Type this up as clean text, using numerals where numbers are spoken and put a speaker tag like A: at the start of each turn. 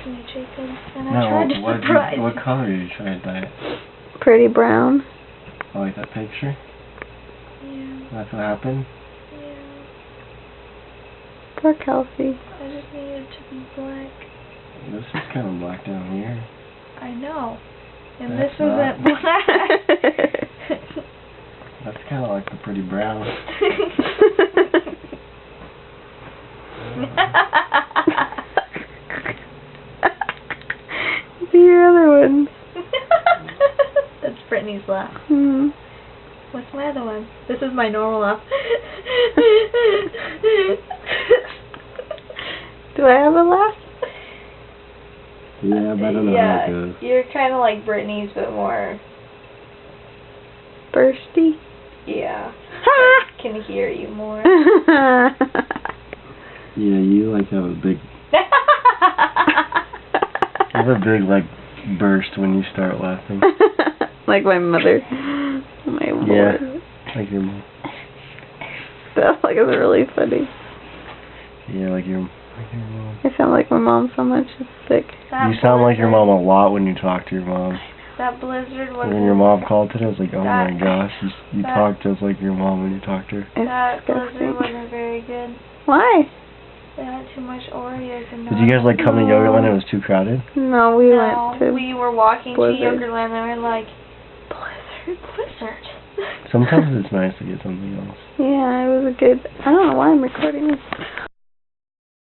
A: me, Jacob. And I tried to surprise
B: what color are you trying to dye it?
C: Pretty brown.
B: Oh, like that picture?
A: Yeah.
B: That's what happened?
A: Yeah.
C: Poor Kelsey.
A: I just need it to be black.
B: This is kind of black down here.
A: I know. And
B: That's
A: this isn't black.
B: That's kind of like the pretty brown.
C: Do your other ones.
A: That's Brittany's laugh.
C: Hmm.
A: What's my other one? This is my normal laugh.
C: Do I have a laugh?
B: Yeah, but I don't know how it goes.
A: You're kind of like Brittany's, but more...
C: Bursty?
A: Yeah.
C: Ha!
A: I can hear you more.
B: Yeah, you like have a big... You have a big, like, burst when you start laughing.
C: Like my mother. My Lord.
B: Yeah, like your mom.
C: That's like it's really funny.
B: Yeah, like your mom.
C: I sound like my mom so much. It's sick.
B: You sound like your mom a lot when you talk to your mom.
A: That blizzard was...
B: When your mom called today, I was like, oh my gosh, you talk just like your mom when you talk to her.
A: That blizzard wasn't very good.
C: Why?
A: They had too much Oreos and
B: Did you guys like come to Yogurtland? It was too crowded?
C: No, we went to
A: we were walking
C: Blizzard.
A: to Yogurtland and we were like, Blizzard.
B: Sometimes it's nice to get something else.
C: Yeah, it was a good... I don't know why I'm recording this.